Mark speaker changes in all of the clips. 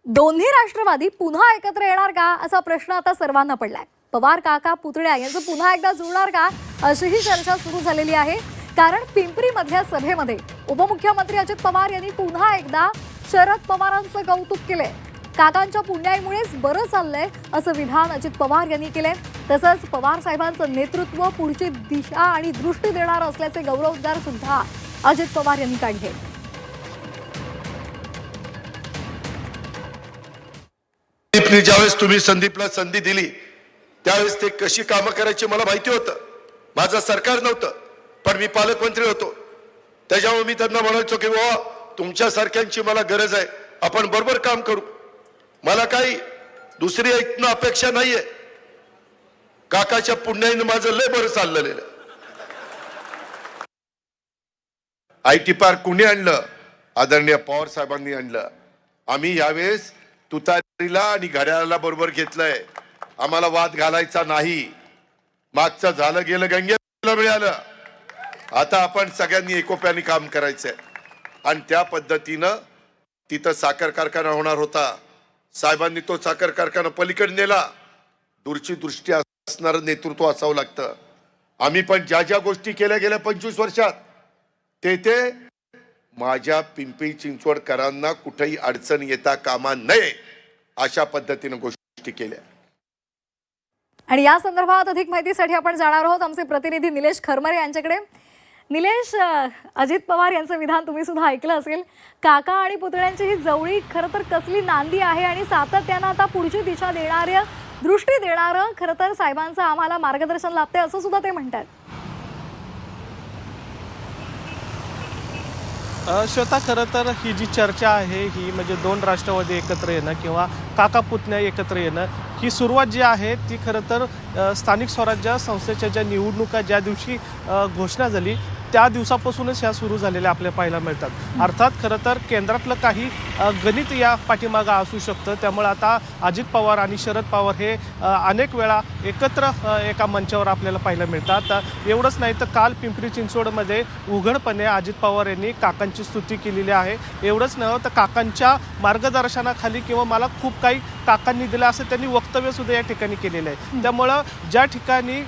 Speaker 1: दोन्ही राष्ट्रवादी पुन्हा एकत्र येणार का असा प्रश्न आता सर्वांना पडलाय। पवार काका पुतण्या यांचं पुन्हा एकदा जुळणार का अशीही चर्चा सुरू झालेली आहे। कारण पिंपरी मधल्या सभेमध्ये उपमुख्यमंत्री अजित पवार यांनी पुन्हा एकदा शरद पवारांचं कौतुक केलंय। काकांच्या पुण्याईमुळेच बरं चाललंय असं विधान अजित पवार यांनी केलंय। तसंच पवार साहेबांचं नेतृत्व पुढची दिशा आणि दृष्टी देणार असल्याचे गौरवोद्गार सुद्धा अजित पवार यांनी काढले।
Speaker 2: ज्यावेळेस तुम्ही संदीपला संधी दिली त्यावेळेस ते कशी कामं करायची मला माहिती होतं। माझं सरकार नव्हतं पण मी पालकमंत्री होतो, त्याच्यामुळे मी त्यांना म्हणायचो की बाबा तुमच्यासारख्यांची मला गरज आहे, आपण बरोबर काम करू। मला काही दुसरी ऐकणं अपेक्षा नाहीये। काकाच्या पुण्याईने माझं लय बरं चाललेलं। IT पार्क कुणी आणलं? आदरणीय पवार साहेबांनी आणलं। आम्ही यावेळेस तुतारीला आणि घड्याळाला बरोबर घेतलंय। आम्हाला वाद घालायचा नाही। मागचं झालं गेलं गंगेला मिळालं, आता आपण सगळ्यांनी एकोप्याने काम करायचंय। आणि त्या पद्धतीनं तिथं साखर कारखाना होणार होता, साहेबांनी तो साखर कारखाना पलीकडे नेला। दूरची दृष्टी असणारं नेतृत्व असावं लागतं। आम्ही पण ज्या ज्या गोष्टी केल्या गेल्या 25 वर्षात ते माझ्या पिंपरी चिंचवडकरांना कुठेही अडचण येता कामा नये अशा पद्धतीने गोष्टी केल्या।
Speaker 1: आणि या संदर्भात अधिक माहितीसाठी आपण जाणार आहोत आमचे प्रतिनिधी निलेश खरमरे यांच्याकडे। निलेश, अजित पवार यांचं विधान तुम्ही सुद्धा ऐकलं असेल। काका आणि पुतण्यांची ही जवळी खरं तर कसली नांदी आहे आणि सातत्यानं आता पुढची दिशा देणाऱ्या दृष्टी देणारं खरं तर साहेबांचं आम्हाला मार्गदर्शन लाभते असं सुद्धा ते म्हणतात।
Speaker 3: श्वेता, खरं तर ही जी चर्चा आहे ही म्हणजे दोन राष्ट्रवादी एकत्र येणं किंवा काका पुतण्या एकत्र येणं ही सुरुवात जी आहे ती खरं तर स्थानिक स्वराज्य संस्थेच्या ज्या निवडणुका ज्या दिवशी घोषणा झाली त्या दिवसापासूनच ह्या सुरू झालेल्या आपल्याला पाहायला मिळतात। अर्थात खरं तर केंद्रातलं काही गणित या पाठीमागं असू शकतं। त्यामुळे आता अजित पवार आणि शरद पवार हे अनेक वेळा एकत्र एका मंचावर आपल्याला पाहायला मिळतात। एवढंच नाही तर काल पिंपरी चिंचवडमध्ये उघडपणे अजित पवार यांनी काकांची स्तुती केलेली आहे। एवढंच नव्हे तर काकांच्या मार्गदर्शनाखाली किंवा मला खूप काही काकांनी दिलं असं त्यांनी वक्तव्य सुद्धा या ठिकाणी केलेलं आहे। त्यामुळं ज्या ठिकाणी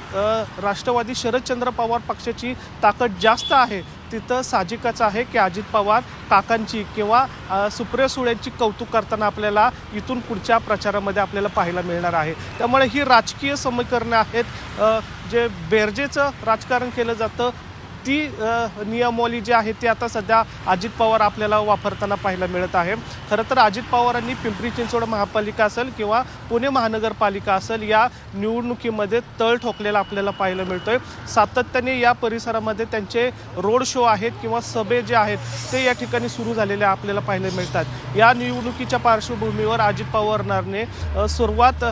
Speaker 3: राष्ट्रवादी शरदचंद्र पवार पक्षाची ताकद जास्त आहे तिथं साहजिकच आहे की अजित पवार काकांची किंवा सुप्रिया सुळेंची कौतुक करताना आपल्याला इथून पुढच्या प्रचारामध्ये आपल्याला पाहायला मिळणार आहे। त्यामुळे ही राजकीय समीकरणं आहेत। जे बेरजेचं राजकारण केलं जातं ती नियमावली जी आहे ती आता सध्या अजित पवार आपल्याला वापरताना पाहायला मिळत आहे। खरं तर अजित पवारांनी पिंपरी चिंचवड महापालिका असेल किंवा पुणे महानगरपालिका असेल या निवडणुकीमध्ये तळ ठोकलेला आपल्याला पाहायला मिळतोय। सातत्याने या परिसरामध्ये त्यांचे रोड शो आहेत किंवा सभे जे आहेत ते या ठिकाणी सुरू झालेले आपल्याला पाहायला मिळतात। या निवडणुकीच्या पार्श्वभूमीवर अजित पवारांनी सुरुवात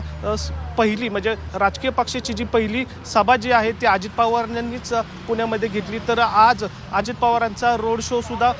Speaker 3: पहिली म्हणजे राजकीय पक्षाची जी पहिली सभा जी आहे ती अजित पवारांनीच पुण्यामध्ये घेतली। तर आज अजित पवारांचा रोड शो सुद्धा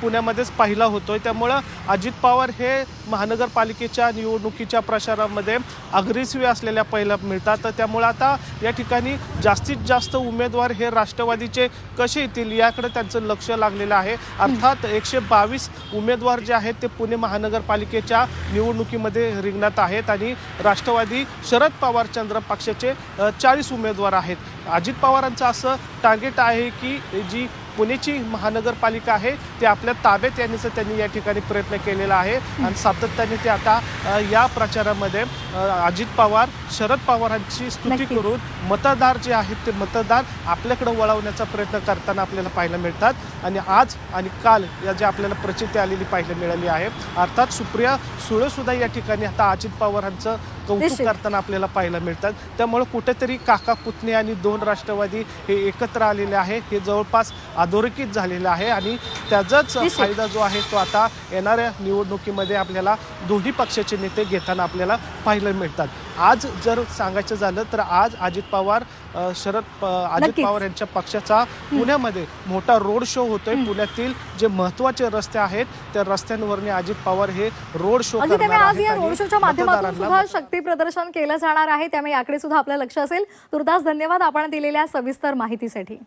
Speaker 3: पुण्यामध्येच पाहिला होतोय। त्यामुळं अजित पवार हे महानगरपालिकेच्या निवडणुकीच्या प्रचारामध्ये अग्रेसिव्ह असलेल्या पाहायला मिळतात। त्यामुळे आता या ठिकाणी जास्तीत जास्त उमेदवार हे राष्ट्रवादीचे कसे येतील याकडे त्यांचं लक्ष लागलेलं आहे। अर्थात 122 उमेदवार जे आहेत ते पुणे महानगरपालिकेच्या निवडणुकीमध्ये रिंगणात आहेत आणि राष्ट्रवादी शरद पवार चंद्र पक्षाचे 40 उमेदवार आहेत। अजित पवारांचं असं टार्गेट आहे की जी पुण्याची महानगरपालिका आहे ते आपल्या ताब्यात येण्याचा त्यांनी या ठिकाणी प्रयत्न केलेला आहे आणि सातत्याने ते आता या प्रचारामध्ये अजित पवार शरद पवारांची स्तुती करून मतदार जे आहेत ते मतदार आपल्याकडे वळवण्याचा प्रयत्न करताना आपल्याला पाहायला मिळतात। आणि आज आणि काल या जे आपल्याला प्रचिती आलेली पाहायला मिळाली आहे। अर्थात सुप्रिया सुळे सुद्धा या ठिकाणी आता अजित पवारांचं कौतुक करताना आपल्याला पाहायला मिळतात। त्यामुळे कुठेतरी काका पुतणे आणि दोन राष्ट्रवादी हे एकत्र आलेले आहे हे जवळपास अधोरेखित झालेलं आहे आणि त्याचाच फायदा जो आहे तो आता येणाऱ्या निवडणुकीमध्ये आपल्याला दोन्ही पक्षाचे नेते घेताना आपल्याला पाहायला मिळतात। आज जर सांगायचं झालं तर आज अजित पवार अजित पवार यांच्या पक्षाचा पुण्यामध्ये मोठा रोड शो होतोय। पुण्यातील जे महत्त्वाचे रस्ते आहेत त्या रस्त्यांवरने अजित पवार हे रोड शो करणार आहेत।
Speaker 1: आज या रोड शोच्या माध्यमातून सुद्धा शक्ती प्रदर्शन केलं जाणार आहे, त्यामुळे याकडे सुद्धा आपलं लक्ष असेल। तुर्तास धन्यवाद आपण दिलेल्या सविस्तर माहितीसाठी।